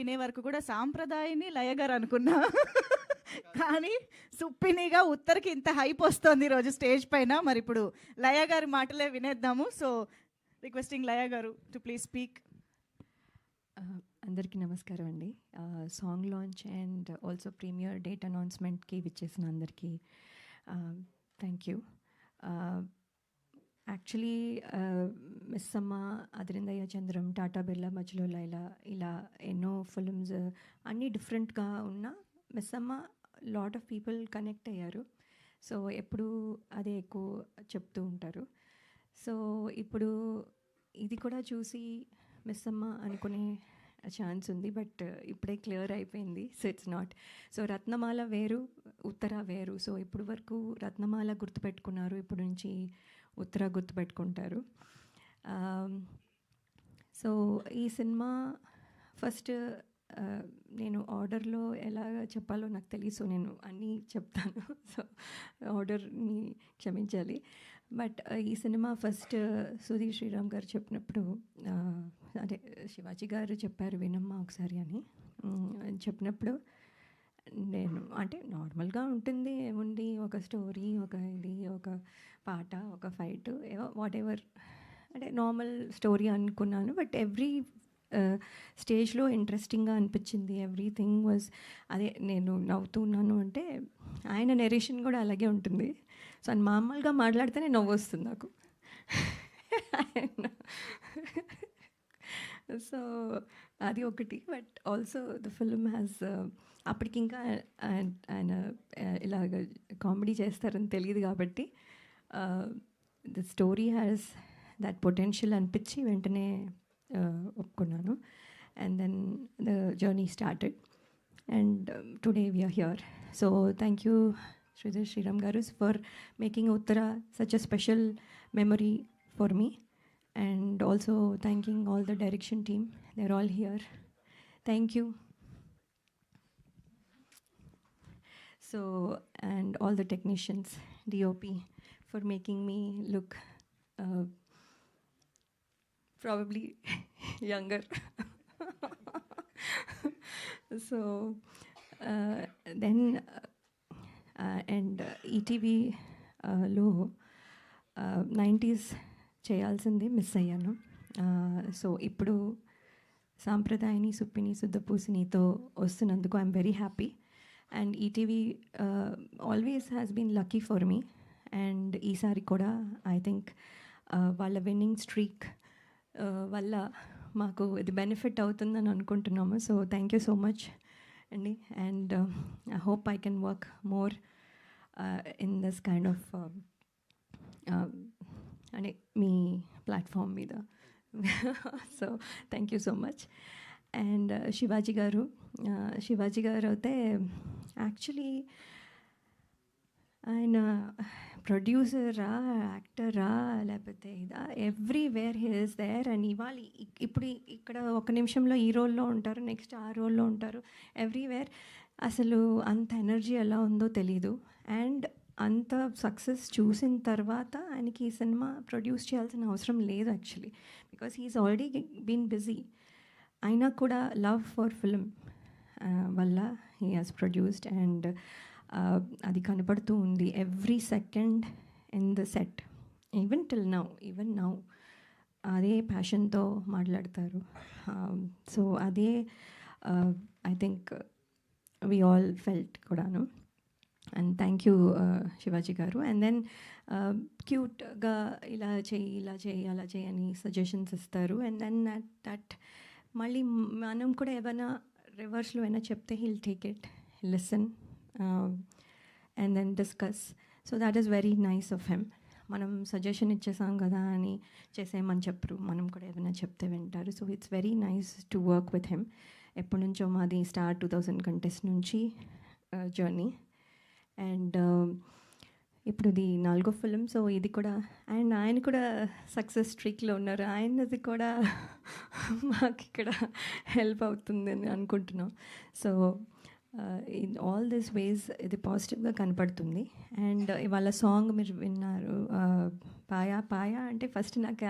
వినే వరకు కూడా సాంప్రదాయని లయ గారు అనుకున్నా. కానీ సుప్పినిగా ఉత్తర్కి ఇంత హైప్ వస్తుంది ఈరోజు స్టేజ్ పైన. మరి ఇప్పుడు లయ గారి మాటలే వినేద్దాము. సో రిక్వెస్టింగ్ లయ గారు టు ప్లీజ్ స్పీక్. అందరికీ నమస్కారం అండి. Song launch and also premiere date అనౌన్స్మెంట్కి విచ్చేసిన అందరికీ థ్యాంక్ యూ. యాక్చువల్లీ మిస్ అమ్మ, అదిరిందయ్య చంద్రం, టాటా బిర్లా, మధ్యలో లైలా, ఇలా ఎన్నో ఫిల్మ్స్ అన్నీ డిఫరెంట్గా ఉన్న మిస్ అమ్మ లాట్ ఆఫ్ పీపుల్ కనెక్ట్ అయ్యారు. సో ఎప్పుడు అదే ఎక్కువ చెప్తూ ఉంటారు. సో ఇప్పుడు ఇది కూడా చూసి మిస్ అమ్మ అనుకునే ఛాన్స్ ఉంది, బట్ ఇప్పుడే క్లియర్ అయిపోయింది. So it's not. సో రత్నమాల వేరు, ఉత్తర వేరు. సో ఇప్పుడు వరకు రత్నమాల గుర్తుపెట్టుకున్నారు, ఇప్పుడు నుంచి ఉత్తర గుర్తుపెట్టుకుంటారు. సో ఈ సినిమా ఫస్ట్ నేను ఆర్డర్లో ఎలా చెప్పాలో నాకు తెలియదు, నేను అన్నీ చెప్తాను. సో ఆర్డర్ని క్షమించాలి. బట్ ఈ సినిమా ఫస్ట్ సుధీర్ శ్రీరామ్ గారు చెప్పినప్పుడు, అదే శివాజీ గారు చెప్పారు వినమ్మా ఒకసారి అని చెప్పినప్పుడు, నేను అంటే నార్మల్గా ఉంటుంది, ఏముంది ఒక స్టోరీ, ఒక ఇది, ఒక పాట, ఒక ఫైట్, వాట్ ఎవర్, అంటే నార్మల్ స్టోరీ అనుకున్నాను. బట్ ఎవ్రీ స్టేజ్లో ఇంట్రెస్టింగ్గా అనిపించింది. ఎవ్రీథింగ్ వాజ్, అదే నేను నవ్వుతున్నాను అంటే ఆయన నెరేషన్ కూడా అలాగే ఉంటుంది. సో ఆయన మామూలుగా మాట్లాడితేనే నవ్వు వస్తుంది నాకు. సో అది ఒకటి. But also the film has, అప్పటికి ఇంకా ఆయన ఇలాగ కామెడీ చేస్తారని తెలియదు కాబట్టి the story has that potential అనిపించి వెంటనే ఒప్పుకున్నాను. And then the journey started and today we are here. So thank you Sridhar Sriram Garu for making Uttara such a special memory for me, and also thanking all the direction team. They're all here. Thank you. So, and all the technicians, DOP, for making me look probably younger. So, then and ఈటీవీలో 90s చేయాల్సింది miss అయ్యాను. So ఇప్పుడు సాంప్రదాయని, సుప్పిని, శుద్ధపూసినితో వస్తున్నందుకు I'm very happy. And ETV always has been lucky for me. And ఈసారి కూడా I think వాళ్ళ winning streak వల్ల మాకు ఇది బెనిఫిట్ అవుతుందని అనుకుంటున్నాము. So thank you so much అండి. And I hope I can work more in this kind of అంటే మీ ప్లాట్ఫామ్ మీద. So thank you so much. And Shivaji గారు అయితే యాక్చువల్లీ ఆయన ప్రొడ్యూసరా, యాక్టరా, లేకపోతే ఇదా, everywhere he is there. And ఇవాళ ఇప్పుడు ఇక్కడ ఒక నిమిషంలో ఈ రోల్లో ఉంటారు, నెక్స్ట్ ఆ రోల్లో ఉంటారు, ఎవ్రీవేర్. అసలు అంత ఎనర్జీ ఎలా ఉందో తెలీదు. అండ్ అంత సక్సెస్ చూసిన తర్వాత ఆయనకి ఈ సినిమా ప్రొడ్యూస్ చేయాల్సిన అవసరం లేదు actually, because he is already been busy. అయినా కూడా లవ్ ఫర్ ఫిల్మ్ వల్ల హీ హాజ్ ప్రొడ్యూస్డ్. అండ్ అది కనపడుతూ ఉంది every second in the set, even now అదే ప్యాషన్తో మాట్లాడతారు. సో అదే I think we all felt కూడాను. And thank you Shivaji garu. And then క్యూట్గా ఇలా చేయి అలా చేయి అని సజెషన్స్ ఇస్తారు. అండ్ దెన్ దట్ మళ్ళీ మనం కూడా ఏమైనా రివర్స్లో అయినా చెప్తే he'll take it, listen and then discuss. So that is very nice of him. మనం సజెషన్ ఇచ్చేసాం కదా అని చేసేయమని చెప్పరు, మనం కూడా ఏదైనా చెప్తే వింటారు. So it's very nice to work with him. ఎప్పటి నుంచో మాది స్టార్ 2000 కంటెస్ట్ నుంచి జర్నీ. అండ్ ఇప్పుడు ఇది 4వ ఫిలిం. సో ఇది కూడా, అండ్ ఆయన కూడా సక్సెస్ స్ట్రీక్లో ఉన్నారు. ఆయనది కూడా మాకు ఇక్కడ హెల్ప్ అవుతుందని అనుకుంటున్నాం. సో ఇన్ ఆల్ దిస్ వేస్ ఇది పాజిటివ్గా కనపడుతుంది. అండ్ ఇవాళ సాంగ్ మీరు విన్నారు, పాయా అంటే ఫస్ట్ నాకు